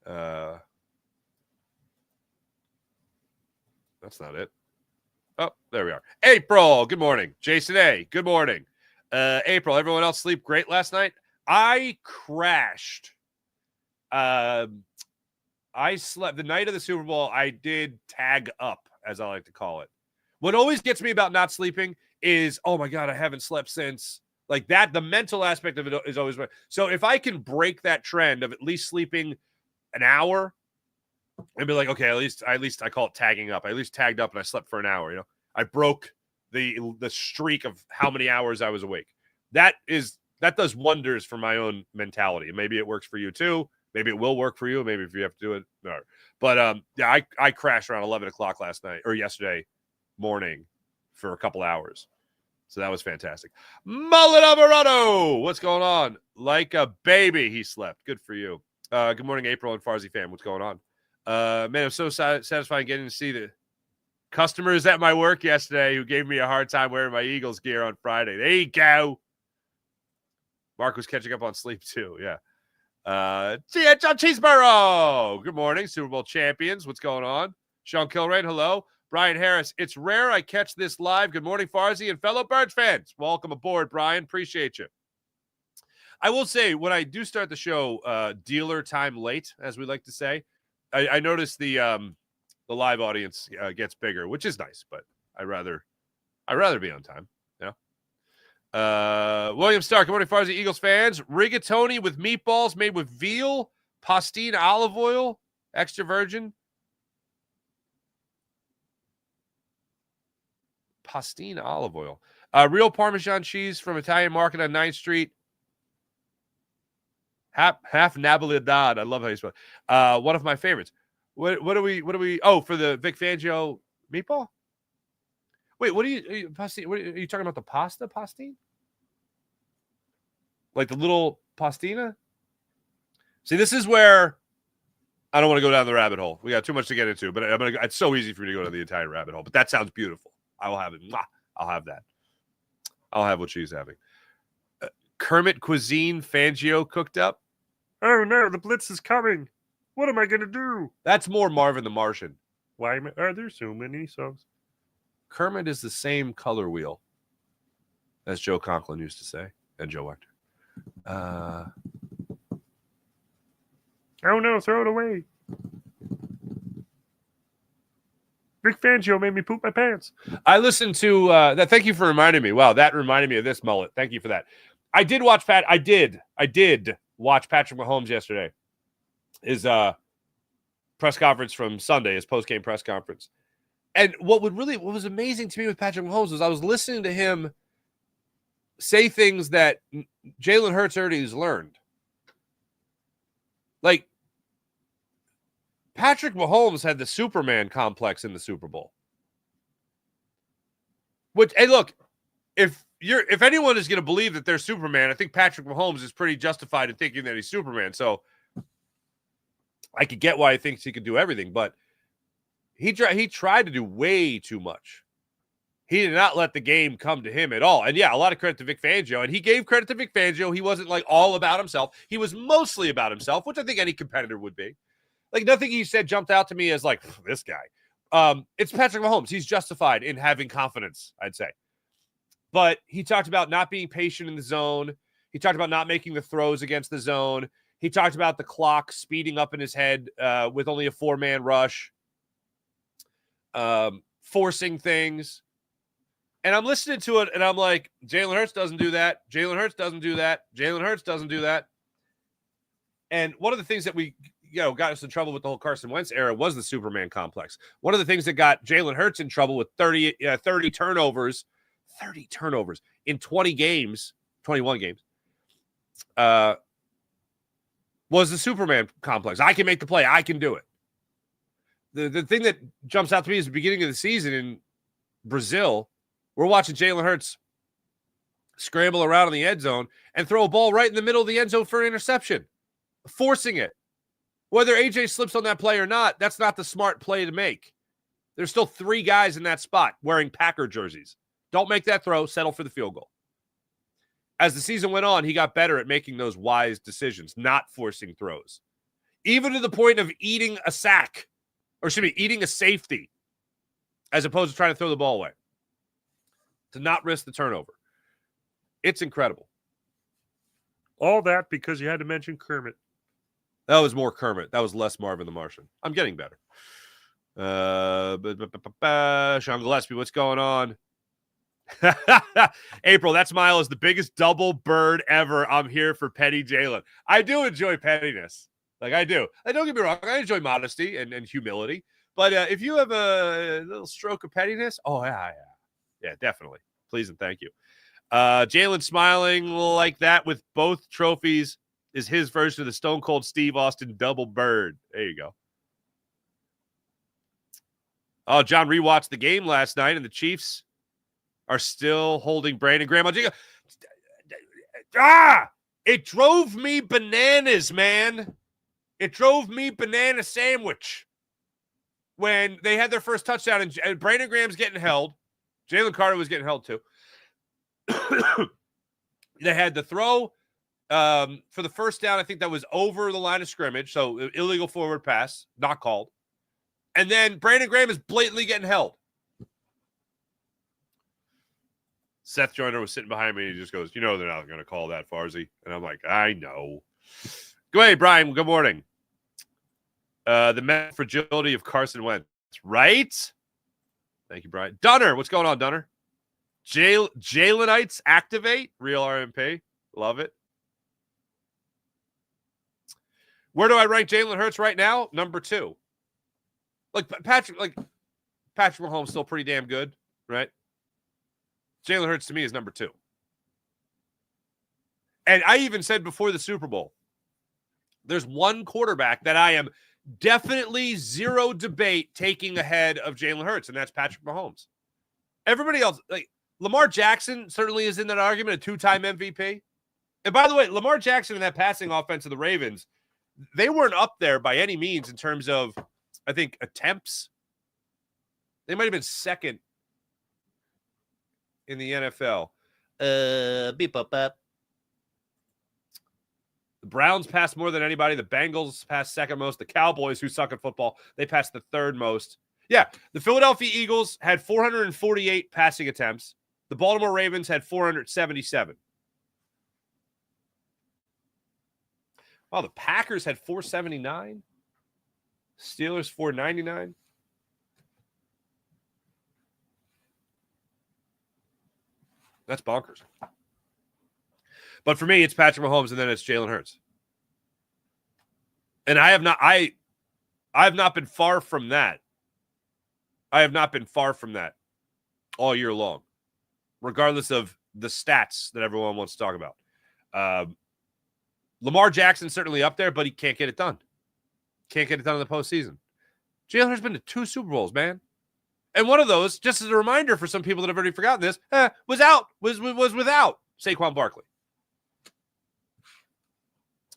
That's not it. Oh, there we are. April, good morning. Jason A., good morning. April, everyone else sleep great last night? I crashed. I slept the night of the Super Bowl. I did tag up, as I like to call it. What always gets me about not sleeping is, oh my God, I haven't slept since. Like that, the mental aspect of it is always. So if I can break that trend of at least sleeping an hour, and be like, okay, at least I call it tagging up. I at least tagged up and I slept for an hour. You know, I broke the streak of how many hours I was awake. That does wonders for my own mentality. Maybe it works for you too. Maybe it will work for you. Maybe if you have to do it, no. But yeah, I crashed around 11 o'clock last night or yesterday morning for a couple hours. So that was fantastic. Mullet Alvarado, what's going on? Like a baby, he slept. Good for you. Good morning, April and Farzy fam. What's going on? Man, I'm so satisfied getting to see the customers at my work yesterday who gave me a hard time wearing my Eagles gear on Friday. There you go. Mark was catching up on sleep too. Yeah. John Cheeseborough. Good morning, Super Bowl champions. What's going on? Sean Kilrain, hello. Brian Harris. It's rare I catch this live. Good morning, Farzy and fellow Birds fans. Welcome aboard, Brian. Appreciate you. I will say, when I do start the show, dealer time late, as we like to say, I noticed the live audience gets bigger, which is nice, but I'd rather be on time. Yeah. William Stark, good morning, Farzy Eagles fans. Rigatoni with meatballs made with veal, pastine olive oil, extra virgin. Pastine olive oil. Real Parmesan cheese from Italian Market on 9th Street. Half Napolitano. I love how you spell it. One of my favorites. What do we? Oh, for the Vic Fangio meatball. Wait, what are you talking about? The pasta pastine? Like the little pastina? See, this is where I don't want to go down the rabbit hole. We got too much to get into, but it's so easy for me to go to the Italian rabbit hole. But that sounds beautiful. I will have it. I'll have that. I'll have what she's having. Kermit cuisine Fangio cooked up. Oh no, the Blitz is coming. What am I going to do? That's more Marvin the Martian. Why are there so many songs? Kermit is the same color wheel as Joe Conklin used to say, and Joe Wachter. Oh no, throw it away. Rick Fangio made me poop my pants. I listened to that. Thank you for reminding me. Wow, that reminded me of this mullet. Thank you for that. I did watch I did watch Patrick Mahomes yesterday. His press conference from Sunday, his post-game press conference. And what was amazing to me with Patrick Mahomes was I was listening to him say things that Jalen Hurts already has learned. Like, Patrick Mahomes had the Superman complex in the Super Bowl. Which, hey, look, if anyone is going to believe that they're Superman, I think Patrick Mahomes is pretty justified in thinking that he's Superman. So I could get why he thinks he could do everything, but he tried to do way too much. He did not let the game come to him at all. And yeah, a lot of credit to Vic Fangio, and he gave credit to Vic Fangio. He wasn't like all about himself. He was mostly about himself, which I think any competitor would be. Like, nothing he said jumped out to me as like, this guy. It's Patrick Mahomes. He's justified in having confidence, I'd say. But he talked about not being patient in the zone. He talked about not making the throws against the zone. He talked about the clock speeding up in his head with only a 4-man rush, forcing things. And I'm listening to it, and I'm like, Jalen Hurts doesn't do that. Jalen Hurts doesn't do that. Jalen Hurts doesn't do that. And one of the things that got us in trouble with the whole Carson Wentz era was the Superman complex. One of the things that got Jalen Hurts in trouble with 30 turnovers in 21 games, was the Superman complex. I can make the play. I can do it. The thing that jumps out to me is the beginning of the season in Brazil. We're watching Jalen Hurts scramble around in the end zone and throw a ball right in the middle of the end zone for an interception, forcing it. Whether AJ slips on that play or not, that's not the smart play to make. There's still 3 guys in that spot wearing Packer jerseys. Don't make that throw. Settle for the field goal. As the season went on, he got better at making those wise decisions, not forcing throws, even to the point of eating a sack, or eating a safety, as opposed to trying to throw the ball away, to not risk the turnover. It's incredible. All that because you had to mention Kermit. That was more Kermit. That was less Marvin the Martian. I'm getting better. Sean Gillespie, what's going on? April, that smile is the biggest double bird ever. I'm here for petty Jalen. I do enjoy pettiness. Like, I do. Don't get me wrong. I enjoy modesty and humility. But if you have a little stroke of pettiness, yeah, definitely. Please and thank you. Jalen smiling like that with both trophies is his version of the Stone Cold Steve Austin double bird. There you go. Oh, John rewatched the game last night, and the Chiefs are still holding Brandon Graham on. It drove me bananas, man. It drove me banana sandwich when they had their first touchdown, and Brandon Graham's getting held. Jalen Carter was getting held too. They had the throw for the first down. I think that was over the line of scrimmage, so illegal forward pass, not called. And then Brandon Graham is blatantly getting held. Seth Joyner was sitting behind me, and he just goes, they're not going to call that, Farzy. And I'm like, I know. Go ahead, Brian. Good morning. The mental fragility of Carson Wentz, right? Thank you, Brian. Dunner, what's going on, Dunner? Jalenites activate. Real RMP. Love it. Where do I rank Jalen Hurts right now? Number 2. Patrick Mahomes still pretty damn good, right? Jalen Hurts to me is number 2. And I even said before the Super Bowl, there's one quarterback that I am definitely zero debate taking ahead of Jalen Hurts, and that's Patrick Mahomes. Everybody else, Lamar Jackson certainly is in that argument, a 2-time MVP. And by the way, Lamar Jackson and that passing offense of the Ravens, they weren't up there by any means in terms of, I think, attempts. They might have been second in the NFL. Beep up. The Browns passed more than anybody. The Bengals passed second most. The Cowboys, who suck at football, they passed the third most. Yeah, the Philadelphia Eagles had 448 passing attempts. The Baltimore Ravens had 477. Wow, the Packers had 479. Steelers 499. That's bonkers. But for me, it's Patrick Mahomes, and then it's Jalen Hurts. And I have not been far from that. I have not been far from that all year long, regardless of the stats that everyone wants to talk about. Lamar Jackson certainly up there, but he can't get it done. Can't get it done in the postseason. Jalen Hurts been to 2 Super Bowls, man. And one of those, just as a reminder for some people that have already forgotten this, was without Saquon Barkley.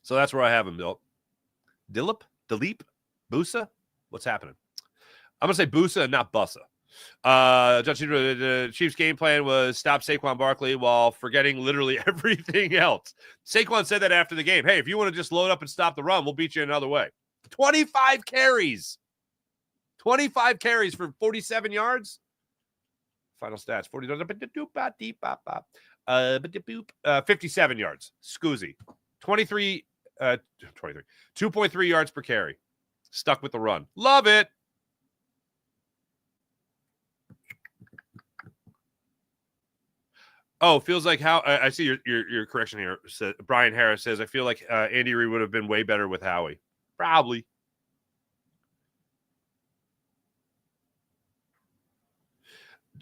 So that's where I have him, Dilip, Busa. What's happening? I'm going to say Busa and not Bussa. The Chiefs' game plan was stop Saquon Barkley while forgetting literally everything else. Saquon said that after the game. Hey, if you want to just load up and stop the run, we'll beat you another way. 25 carries. 25 carries for 47 yards. Final stats. 57 yards. Scoozy. 23, 2.3 yards per carry. Stuck with the run. Love it. Oh, feels like how I see your correction here. Brian Harris says, I feel like Andy Reid would have been way better with Howie. Probably.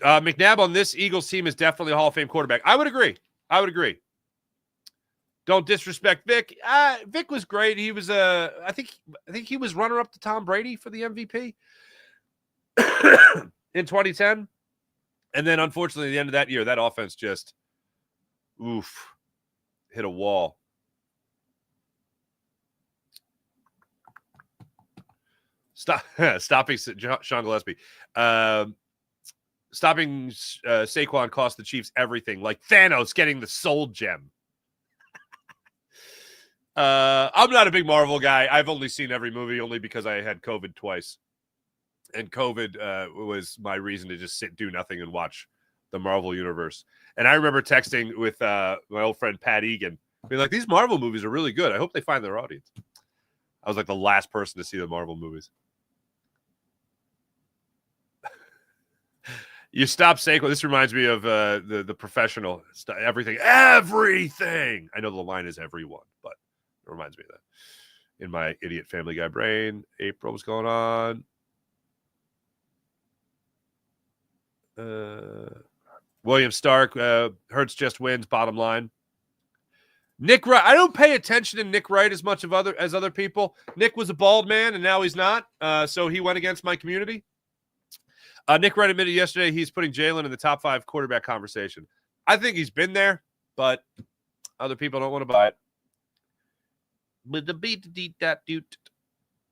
McNabb on this Eagles team is definitely a Hall of Fame quarterback. I would agree. Don't disrespect Vic. Vic was great. He was I think he was runner up to Tom Brady for the MVP in 2010. And then unfortunately at the end of that year, that offense just hit a wall. Stopping Sean Gillespie. Stopping Saquon cost the Chiefs everything, like Thanos getting the soul gem. I'm not a big Marvel guy. I've only seen every movie only because I had COVID twice. And COVID was my reason to just do nothing and watch the Marvel universe. And I remember texting with my old friend Pat Egan, being like, these Marvel movies are really good. I hope they find their audience. I was like the last person to see the Marvel movies. You stop Saquon. This reminds me of the Professional. Everything. I know the line is everyone, but it reminds me of that. In my idiot Family Guy brain. April, what's going on? William Stark. Hurts just wins. Bottom line. Nick Wright. I don't pay attention to Nick Wright as much as other people. Nick was a bald man, and now he's not. So he went against my community. Nick Wright admitted yesterday he's putting Jalen in the top 5 quarterback conversation. I think he's been there, but other people don't want to buy it.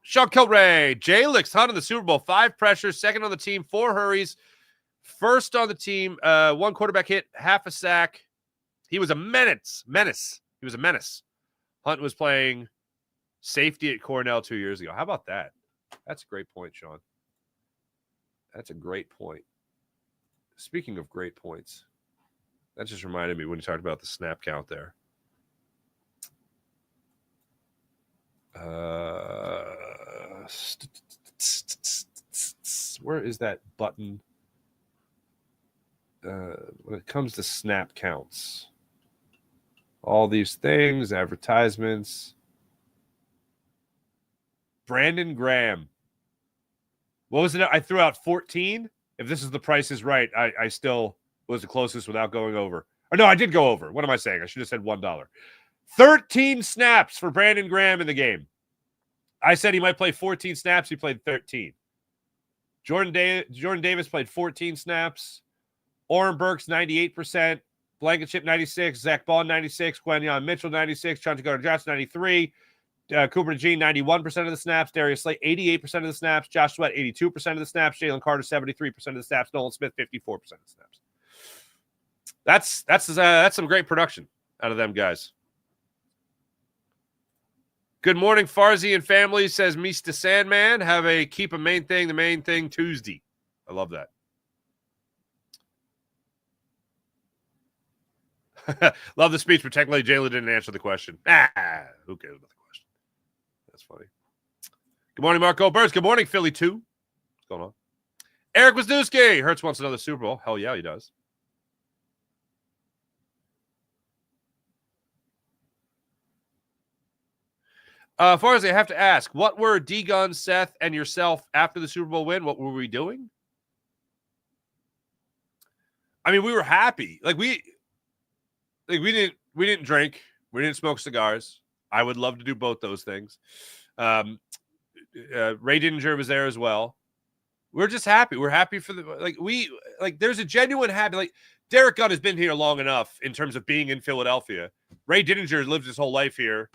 Sean Kilray, J-Licks, hunt in the Super Bowl, 5 pressures, second on the team, 4 hurries, first on the team, 1 quarterback hit, half a sack. He was a menace. He was a menace. Hunt was playing safety at Cornell 2 years ago. How about that? That's a great point, Sean. That's a great point. Speaking of great points, that just reminded me when you talked about the snap count there. Where is that button? When it comes to snap counts, all these things, advertisements. Brandon Graham. What was it? I threw out 14. If this is the Price is Right, I still was the closest without going over. Or no, I did go over. What am I saying? I should have said $1. 13 snaps for Brandon Graham in the game. I said he might play 14 snaps. He played 13. Jordan Davis played 14 snaps. Oren Burks, 98%. Blankenship, 96. Zach Bond, 96. Quentin Mitchell, 96. Chauncey Gardner-Johnson, 93. Cooper DeJean, 91% of the snaps. Darius Slate, 88% of the snaps. Josh Sweat, 82% of the snaps. Jalen Carter, 73% of the snaps. Nolan Smith, 54% of the snaps. That's some great production out of them guys. Good morning, Farzi and family, says Mr. Sandman. Have a keep the main thing Tuesday. I love that. Love the speech, but technically Jalen didn't answer the question. Who cares about the question? That's funny. Good morning, Marco Burns. Good morning, Philly 2. What's going on? Eric Wisniewski. Hurts wants another Super Bowl. Hell yeah, he does. Far as I have to ask, what were D-Gun, Seth, and yourself after the Super Bowl win? What were we doing? I mean, we were happy. We didn't drink. We didn't smoke cigars. I would love to do both those things. Ray Didinger was there as well. We're just happy. We're happy for there's a genuine happy. Derek Gunn has been here long enough in terms of being in Philadelphia. Ray Didinger lived his whole life here.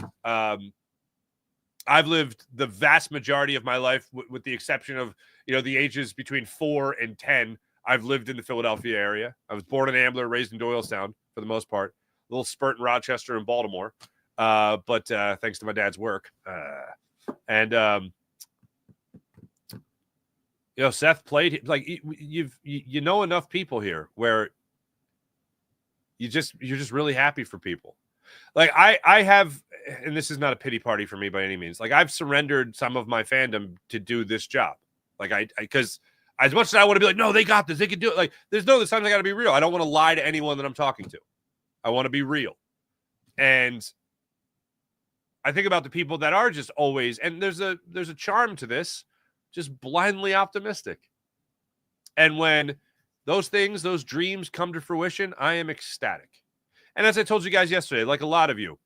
I've lived the vast majority of my life, with the exception of, the ages between 4 and 10. I've lived in the Philadelphia area. I was born in Ambler, raised in Doylestown for the most part. A little spurt in Rochester and Baltimore. But thanks to my dad's work. Seth played like you know enough people here where you're just really happy for people. Like I have, and this is not a pity party for me by any means. Like I've surrendered some of my fandom to do this job. Like because as much as I want to be like, no, they got this, they can do it. Like there's times I got to be real. I don't want to lie to anyone that I'm talking to. I want to be real. And I think about the people that are just always, and there's a charm to this, just blindly optimistic. And when those things, those dreams come to fruition, I am ecstatic. And as I told you guys yesterday, like a lot of you,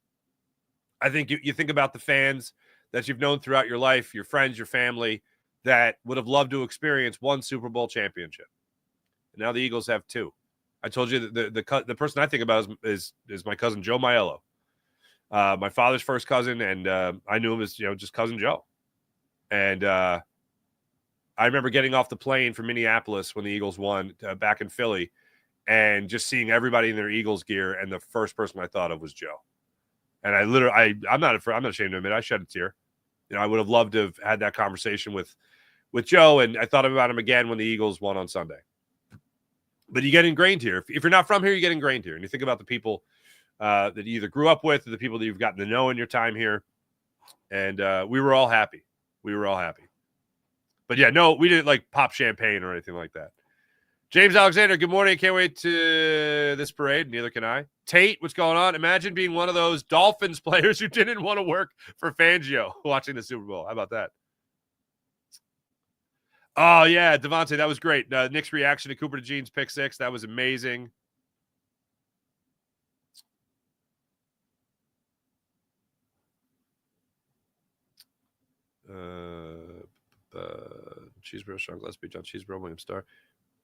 I think you think about the fans that you've known throughout your life, your friends, your family, that would have loved to experience one Super Bowl championship. And now the Eagles have two. I told you that the person I think about is my cousin Joe Maiello, my father's first cousin, and I knew him as just cousin Joe. And I remember getting off the plane from Minneapolis when the Eagles won back in Philly, and just seeing everybody in their Eagles gear, and the first person I thought of was Joe. And I'm not ashamed to admit I shed a tear. I would have loved to have had that conversation with Joe, and I thought about him again when the Eagles won on Sunday. But you get ingrained here. If you're not from here, you get ingrained here. And you think about the people that you either grew up with or the people that you've gotten to know in your time here. And we were all happy. But yeah, no, we didn't like pop champagne or anything like that. James Alexander, good morning. Can't wait to this parade. Neither can I. Tate, what's going on? Imagine being one of those Dolphins players who didn't want to work for Fangio watching the Super Bowl. How about that? Oh, yeah, Devontae, that was great. Nick's reaction to Cooper DeJean's pick six, that was amazing. Cheesebro, Sean Gillespie, John Cheesebro, William Starr.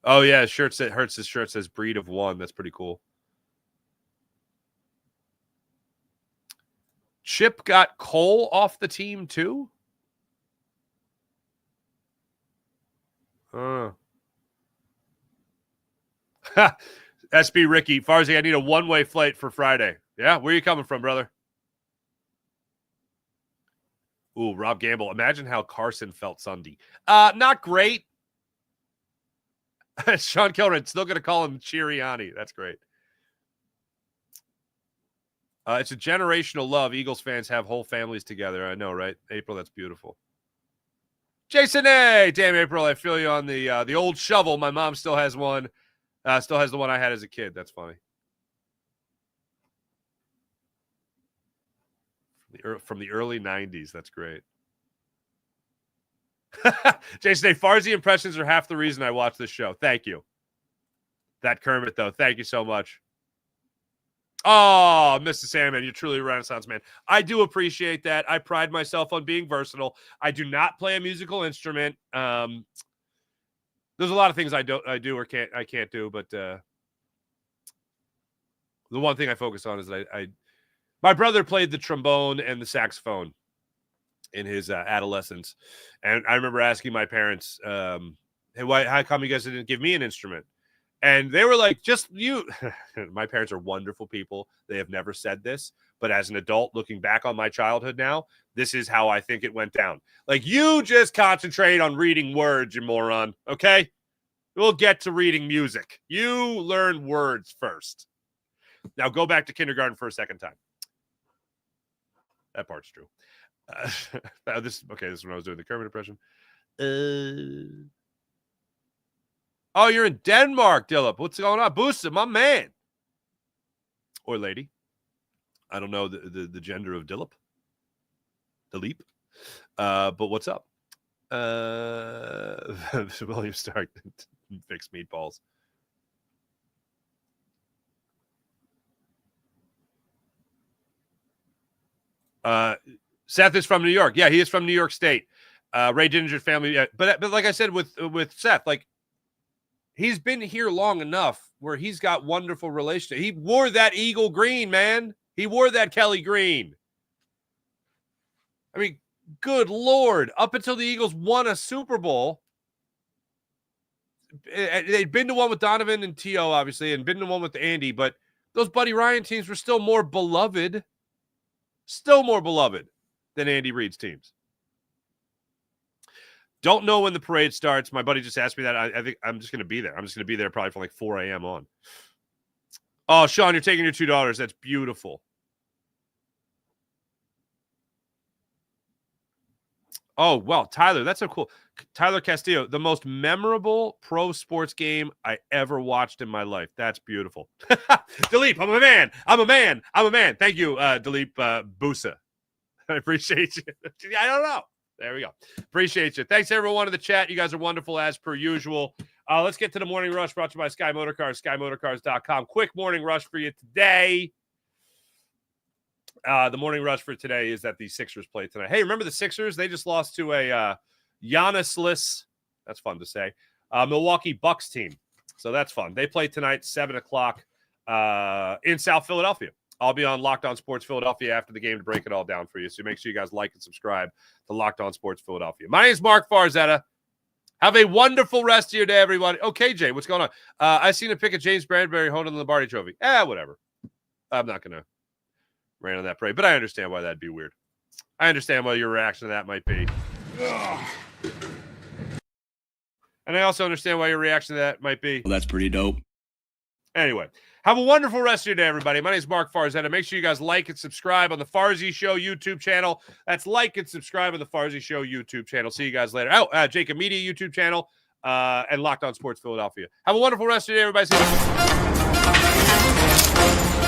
Oh, yeah, shirt that hurts. His shirt says breed of one. That's pretty cool. Chip got Cole off the team, too? SB Ricky, Farzy, I need a one-way flight for Friday. Yeah, where are you coming from, brother? Ooh, Rob Gamble. Imagine how Carson felt Sunday. Not great. Sean Kilred, still going to call him Chiriani. That's great. It's a generational love. Eagles fans have whole families together. I know, right? April, that's beautiful. Jason A. Damn, April, I feel you on the old shovel. My mom still has one. Still has the one I had as a kid. That's funny. From the early 90s. That's great. Jason A. Farzy impressions are half the reason I watch this show. Thank you. That Kermit, though. Thank you so much. Oh, Mr. Sandman, you're truly a Renaissance man. I do appreciate that. I pride myself on being versatile. I do not play a musical instrument. There's a lot of things I do or can't do, but the one thing I focus on is that my brother played the trombone and the saxophone in his adolescence, and I remember asking my parents, "Hey, how come you guys didn't give me an instrument?" And they were like, just you. My parents are wonderful people. They have never said this. But as an adult looking back on my childhood now, this is how I think it went down. Like, you just concentrate on reading words, you moron. Okay? We'll get to reading music. You learn words first. Now go back to kindergarten for a second time. That part's true. This is when I was doing the Kermit impression. Oh, you're in Denmark, Dillip. What's going on? Booster, my man. Or lady. I don't know the gender of Dillip. Dilip. But what's up? William Stark fixed meatballs. Seth is from New York. Yeah, he is from New York State. Ray Ginger's family. Yeah. But like I said with Seth, like, he's been here long enough where he's got wonderful relationships. He wore that Eagle green, man. He wore that Kelly green. I mean, good Lord. Up until the Eagles won a Super Bowl, they'd been to one with Donovan and T.O., obviously, and been to one with Andy, but those Buddy Ryan teams were still more beloved than Andy Reid's teams. Don't know when the parade starts. My buddy just asked me that. I think I'm just going to be there. I'm just going to be there probably from like 4 a.m. on. Oh, Sean, you're taking your $2. That's beautiful. Oh, well, Tyler, that's so cool. Tyler Castillo, the most memorable pro sports game I ever watched in my life. That's beautiful. Dilip, I'm a man. I'm a man. I'm a man. Thank you, Dilip Busa. I appreciate you. I don't know. There we go. Appreciate you. Thanks, everyone in the chat. You guys are wonderful as per usual. Let's get to the morning rush brought to you by Sky Motorcars, skymotorcars.com. Quick morning rush for you today. The morning rush for today is that the Sixers play tonight. Hey, remember the Sixers? They just lost to a Giannis-less, that's fun to say, Milwaukee Bucks team. So that's fun. They play tonight, 7 o'clock in South Philadelphia. I'll be on Locked On Sports Philadelphia after the game to break it all down for you. So make sure you guys like and subscribe to Locked On Sports Philadelphia. My name is Mark Farzetta. Have a wonderful rest of your day, everybody. Oh, KJ, what's going on? I seen a pic of James Bradbury holding the Lombardi Trophy. Whatever. I'm not going to rant on that parade, but I understand why that'd be weird. I understand what your reaction to that might be. Ugh. And I also understand why your reaction to that might be. Well, that's pretty dope. Anyway, have a wonderful rest of your day, everybody. My name is Mark Farzetta. Make sure you guys like and subscribe on the Farzy Show YouTube channel. That's like and subscribe on the Farzy Show YouTube channel. See you guys later. Jacob Media YouTube channel and Locked On Sports Philadelphia. Have a wonderful rest of your day, everybody. See you.